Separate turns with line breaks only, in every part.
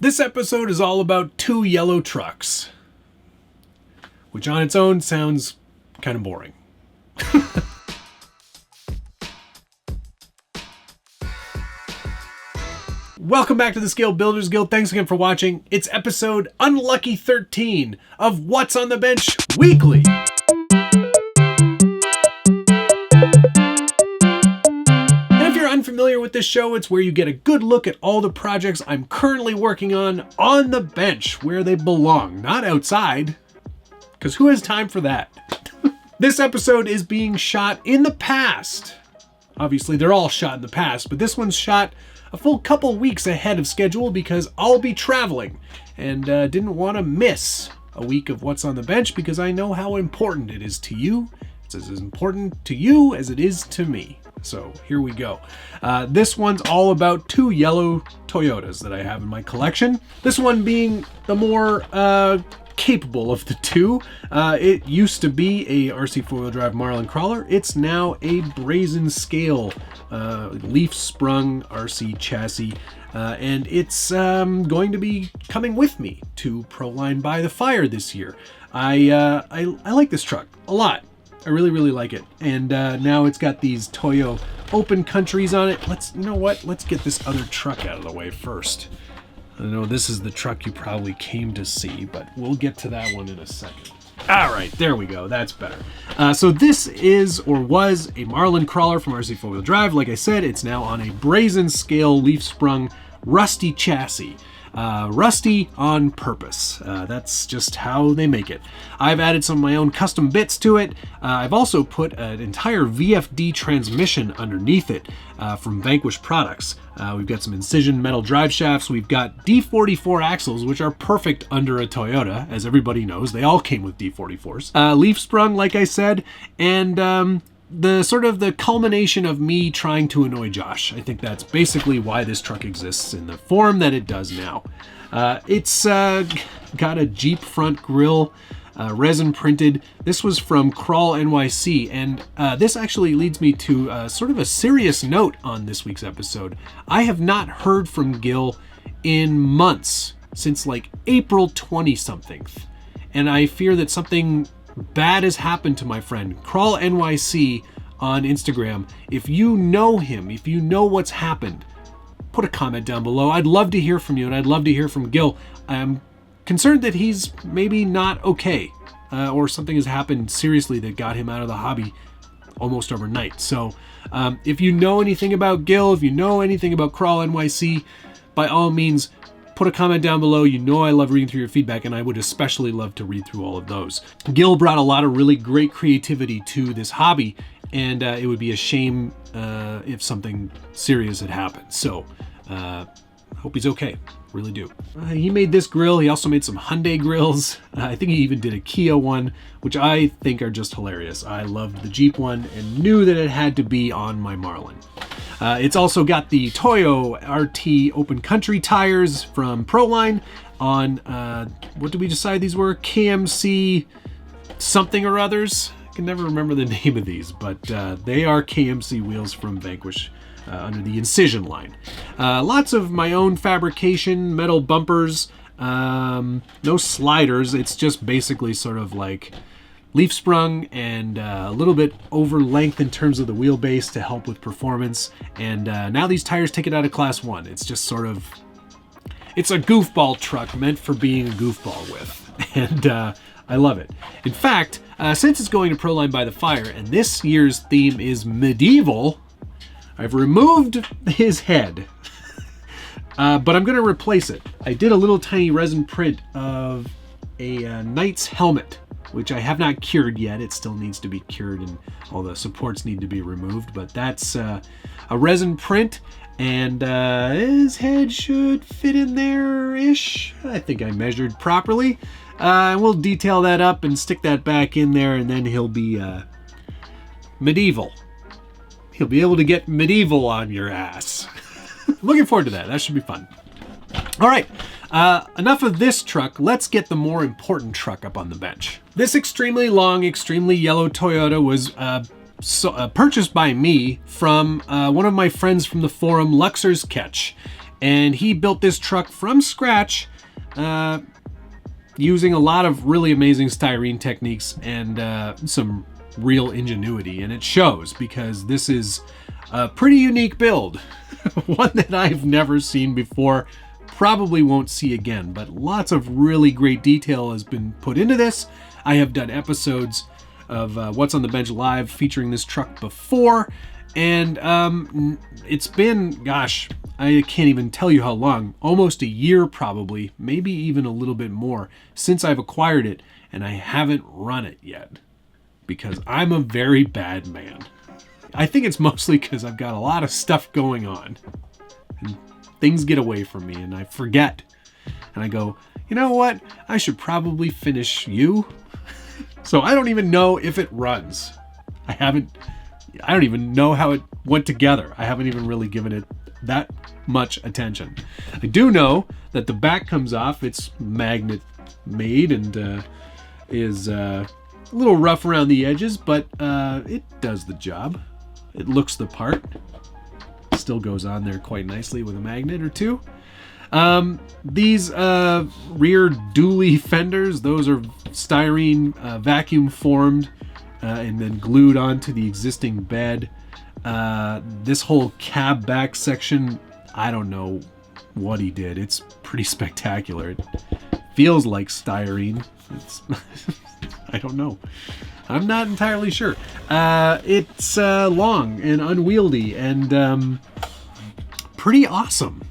This episode is all about two yellow trucks, which on its own sounds kind of boring. Welcome back to the Scale Builders Guild. Thanks again for watching. It's episode Unlucky 13 of What's on the Bench Weekly. Unfamiliar with this show, it's where you get a good look at all the projects I'm currently working on the bench, where they belong, not outside, because who has time for that? This episode is being shot in the past. Obviously, they're all shot in the past, but this one's shot a full couple weeks ahead of schedule because I'll be traveling and didn't want to miss a week of What's on the Bench because I know how important it is to you. It's as important to you as it is to me. So here we go. This one's all about two yellow Toyotas that I have in my collection. This one being the more capable of the two. It used to be a RC four-wheel drive Marlin crawler. It's now a brazen scale leaf sprung RC chassis. And it's going to be coming with me to Proline by the Fire this year. I like this truck a lot. I really like it. And now it's got these Toyo open countries on it. You know what? Let's get this other truck out of the way first. I know this is the truck you probably came to see, but we'll get to that one in a second. All right, there we go. That's better. So this is, or was, a Marlin crawler from RC four-wheel drive. Like I said, it's now on a brazen scale leaf-sprung rusty chassis. Rusty on purpose. That's just how they make it. I've added some of my own custom bits to it. I've also put an entire VFD transmission underneath it from Vanquish products. We've got some incision metal drive shafts. We've got D44 axles, which are perfect under a Toyota, as everybody knows. They all came with D44s. Leaf sprung, like I said, and the culmination of me trying to annoy Josh. I think that's basically why this truck exists in the form that it does now. It's got a Jeep front grille, resin printed. This was from Crawl NYC, and this actually leads me to sort of a serious note on this week's episode. I have not heard from Gil in months, since like April 20-something, and I fear that something bad has happened to my friend. Crawl NYC on Instagram. If you know him, if you know what's happened, put a comment down below. I'd love to hear from you, and I'd love to hear from Gil. I'm concerned that he's maybe not okay, or something has happened seriously that got him out of the hobby almost overnight. So if you know anything about Gil, if you know anything about Crawl NYC, by all means, put a comment down below. You know I love reading through your feedback, and I would especially love to read through all of those. Gil brought a lot of really great creativity to this hobby, and it would be a shame if something serious had happened. So, hope he's okay. Really do. He made this grill. He also made some Hyundai grills. I think he even did a Kia one, which I think are just hilarious. I loved the Jeep one and knew that it had to be on my Marlin. It's also got the Toyo RT Open Country tires from Proline on, what did we decide these were? KMC something or others. I can never remember the name of these, but they are KMC wheels from Vanquish under the Incision line. Lots of my own fabrication, metal bumpers, no sliders. It's just basically sort of like leaf sprung and a little bit over length in terms of the wheelbase to help with performance. And now these tires take it out of class 1. It's just sort of, it's a goofball truck meant for being a goofball with. And I love it. In fact, since it's going to Proline by the Fire and this year's theme is medieval, I've removed his head, but I'm going to replace it. I did a little tiny resin print of a knight's helmet, which I have not cured yet. It still needs to be cured and all the supports need to be removed, but that's a resin print, and his head should fit in there-ish. I think I measured properly. We'll detail that up and stick that back in there, and then he'll be medieval. He'll be able to get medieval on your ass. Looking forward to that. That should be fun. All right, enough of this truck. Let's get the more important truck up on the bench. This extremely long, extremely yellow Toyota was purchased by me from one of my friends from the forum, Luxor's Catch. And he built this truck from scratch using a lot of really amazing styrene techniques and some real ingenuity. And it shows, because this is a pretty unique build. One that I've never seen before, probably won't see again, but lots of really great detail has been put into this. I have done episodes of What's on the Bench Live featuring this truck before, and it's been, gosh, I can't even tell you how long, almost a year probably, maybe even a little bit more, since I've acquired it, and I haven't run it yet, because I'm a very bad man. I think it's mostly because I've got a lot of stuff going on, and things get away from me, and I forget, and I go, you know what, I should probably finish you. So I don't even know if it runs. I don't even know how it went together. I haven't even really given it that much attention. I do know that the back comes off. It's magnet made and is a little rough around the edges, but it does the job. It looks the part. Still goes on there quite nicely with a magnet or two. These rear dually fenders, those are styrene vacuum formed and then glued onto the existing bed. This whole cab back section, I don't know what he did. It's pretty spectacular. It feels like styrene. It's I don't know. I'm not entirely sure. It's long and unwieldy and pretty awesome.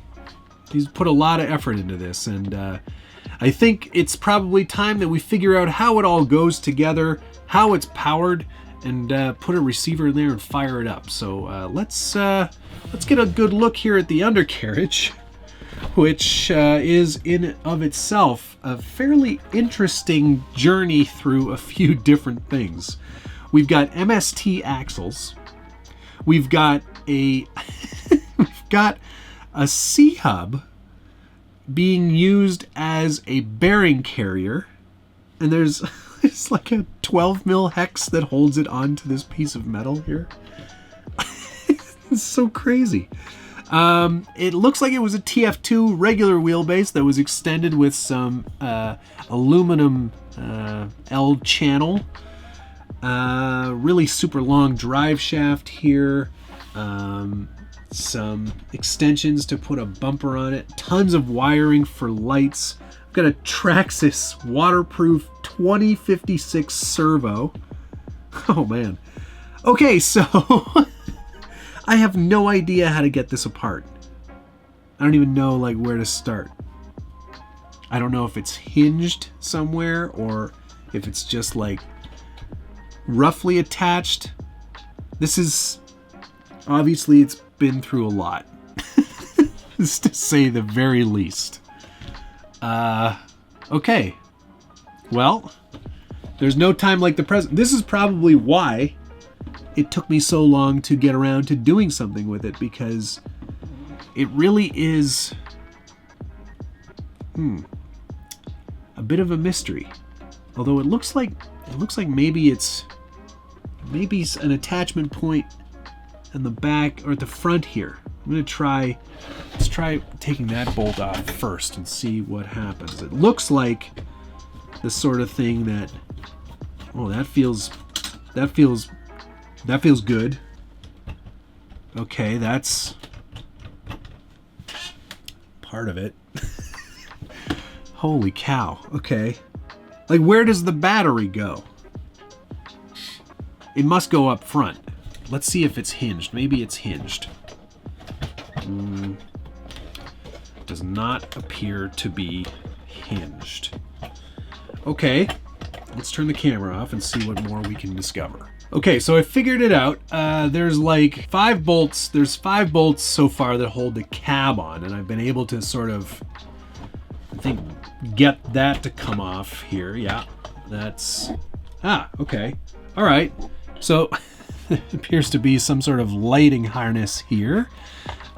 He's put a lot of effort into this, and I think it's probably time that we figure out how it all goes together, how it's powered, and put a receiver in there and fire it up. So let's get a good look here at the undercarriage, which is in of itself a fairly interesting journey through a few different things. We've got MST axles. We've got a a C-hub being used as a bearing carrier, and there's it's like a 12 mil hex that holds it onto this piece of metal here. It's so crazy. It looks like it was a TF2 regular wheelbase that was extended with some aluminum L channel. Really super long drive shaft here. Some extensions to put a bumper on it. Tons of wiring for lights. I've got a Traxxas waterproof 2056 servo. Oh man. Okay, so I have no idea how to get this apart. I don't even know like where to start. I don't know if it's hinged somewhere or if it's just like roughly attached. This is obviously, it's been through a lot, to say the very least. Okay. Well, there's no time like the present. This is probably why it took me so long to get around to doing something with it, because it really is a bit of a mystery. Although it looks like maybe it's an attachment point in the back or at the front here. Let's try taking that bolt off first and see what happens. It looks like the sort of thing that, oh, that feels good. Okay, that's part of it. Holy cow. Okay. Like, where does the battery go? It must go up front. Let's see if it's hinged. Maybe it's hinged. Does not appear to be hinged. Okay, let's turn the camera off and see what more we can discover. Okay, so I figured it out. There's like 5 bolts. There's 5 bolts so far that hold the cab on, and I've been able to sort of, I think, get that to come off here. Yeah, that's... okay. All right. So it appears to be some sort of lighting harness here.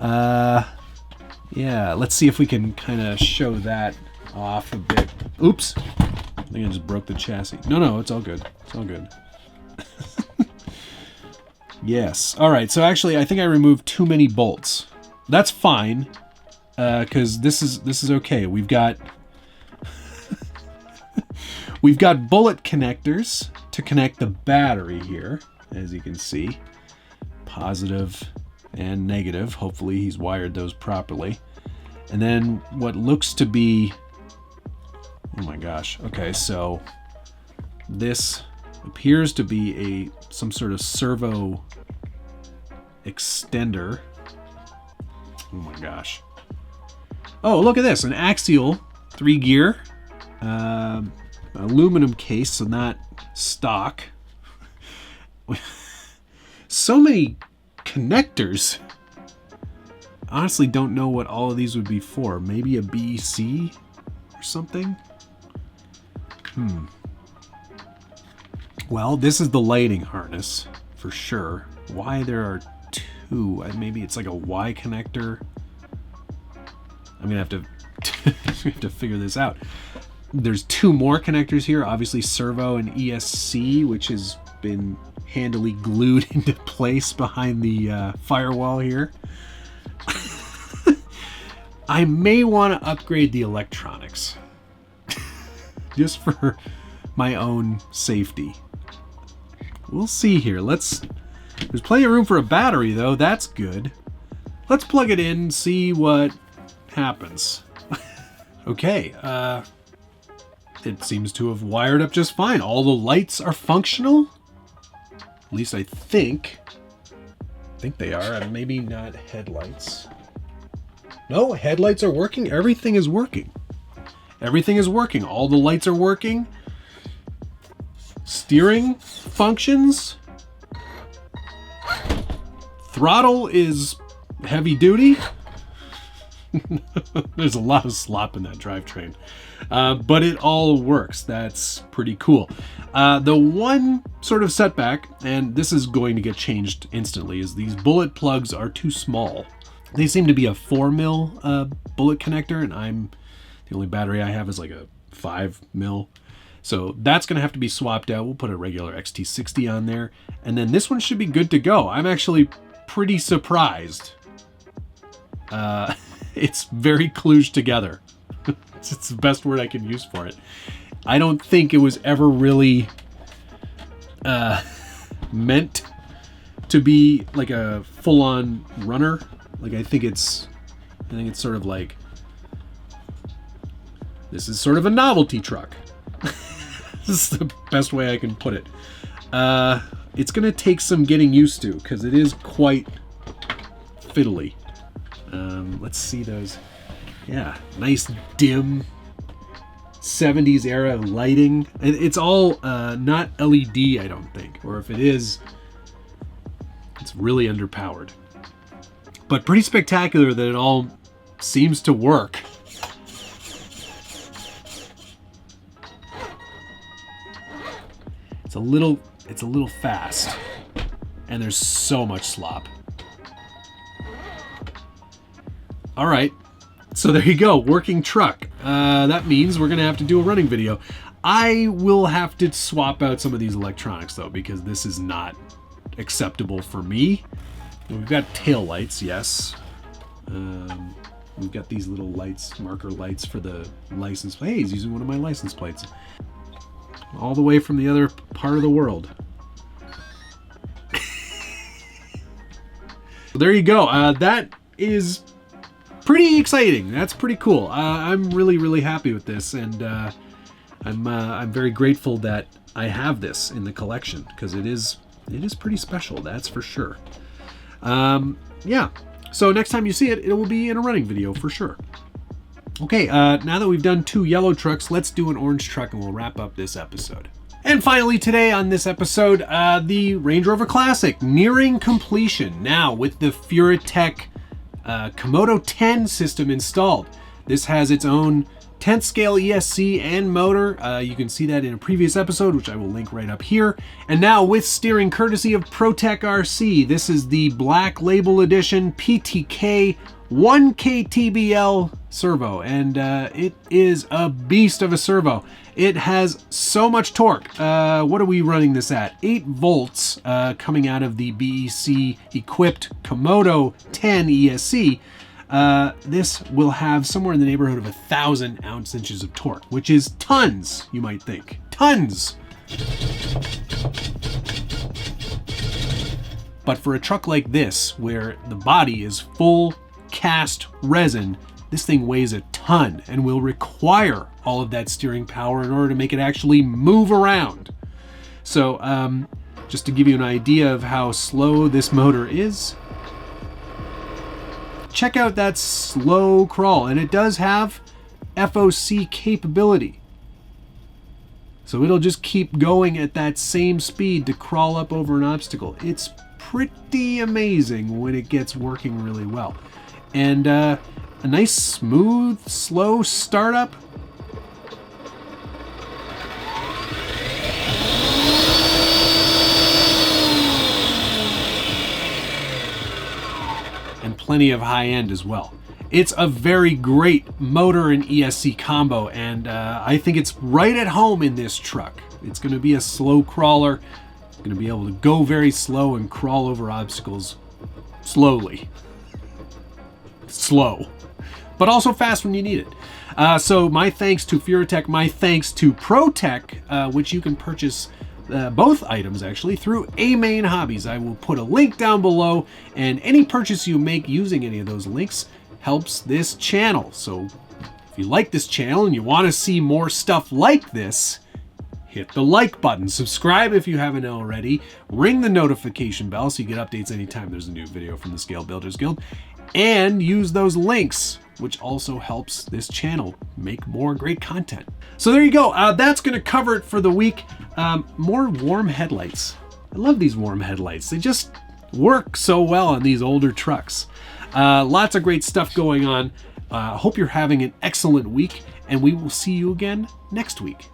Yeah, let's see if we can kind of show that off a bit. Oops. I think I just broke the chassis. No, it's all good. It's all good. Yes. All right, so actually I think I removed too many bolts. That's fine. because this is okay. We've got we've got bullet connectors to connect the battery here, as you can see, positive and negative. Hopefully he's wired those properly. And then what looks to be, oh my gosh, okay, so this appears to be some sort of servo extender. Oh my gosh. Oh, look at this, an axial 3-gear, aluminum case, so not stock. So many connectors. Honestly, don't know what all of these would be for. Maybe a BEC or something? Well, this is the lighting harness for sure. Why there are two? Maybe it's like a Y connector. I'm gonna have to we have to figure this out. There's two more connectors here, obviously servo and ESC, which has been handily glued into place behind the firewall here. I may want to upgrade the electronics just for my own safety. We'll see here. There's plenty of room for a battery though. That's good. Let's plug it in and see what happens. Okay, it seems to have wired up just fine. All the lights are functional. At least I think they are. Maybe not headlights. No, headlights are working. Everything is working. Everything is working. All the lights are working. Steering functions. Throttle is heavy duty. There's a lot of slop in that drivetrain. But it all works. That's pretty cool. The one sort of setback, and this is going to get changed instantly, is these bullet plugs are too small. They seem to be a 4mm bullet connector, and the only battery I have is like a 5mm. So that's going to have to be swapped out. We'll put a regular XT60 on there. And then this one should be good to go. I'm actually pretty surprised. It's very kludged together. It's the best word I can use for it. I don't think it was ever really meant to be like a full-on runner. Like I think it's sort of like, this is sort of a novelty truck. This is the best way I can put it. It's gonna take some getting used to because it is quite fiddly. Let's see those. Yeah, nice dim 70s era lighting. It's all not LED, I don't think. Or if it is, it's really underpowered. But pretty spectacular that it all seems to work. It's a little fast. And there's so much slop. All right. So there you go, working truck. That means we're gonna have to do a running video. I will have to swap out some of these electronics though, because this is not acceptable for me. We've got tail lights, yes. We've got these little lights, marker lights for the license plate. Hey, he's using one of my license plates. All the way from the other part of the world. There you go. That is pretty exciting. That's pretty cool. I'm really happy with this, and I'm very grateful that I have this in the collection because it is pretty special. That's for sure. Yeah. So next time you see it, it will be in a running video for sure. Okay. Now that we've done 2 yellow trucks, let's do an orange truck, and we'll wrap up this episode. And finally today on this episode, the Range Rover Classic nearing completion now with the Furatech Komodo 10 system installed. This has its own 10th scale ESC and motor. You can see that in a previous episode, which I will link right up here. And now with steering courtesy of ProTech RC, this is the Black Label Edition PTK 1K TBL servo, and it is a beast of a servo. It has so much torque. What are we running this at? 8 volts coming out of the BEC equipped Komodo 10 ESC. this will have somewhere in the neighborhood of 1,000 ounce-inches of torque, which is tons, you might think. Tons! But for a truck like this, where the body is full cast resin, this thing weighs a ton and will require all of that steering power in order to make it actually move around. So, just to give you an idea of how slow this motor is, check out that slow crawl, and it does have FOC capability. So it'll just keep going at that same speed to crawl up over an obstacle. It's pretty amazing when it gets working really well. And a nice, smooth, slow startup. And plenty of high end as well. It's a very great motor and ESC combo, and I think it's right at home in this truck. It's going to be a slow crawler. It's going to be able to go very slow and crawl over obstacles slowly. Slow. But also fast when you need it. So my thanks to Furatech, my thanks to ProTech, which you can purchase both items actually through A-Main Hobbies. I will put a link down below, and any purchase you make using any of those links helps this channel. So if you like this channel and you want to see more stuff like this, hit the like button, subscribe if you haven't already, ring the notification bell so you get updates anytime there's a new video from the Scale Builders Guild, and use those links, which also helps this channel make more great content. So there you go. That's going to cover it for the week. More warm headlights. I love these warm headlights. They just work so well on these older trucks. Lots of great stuff going on. Hope you're having an excellent week, and we will see you again next week.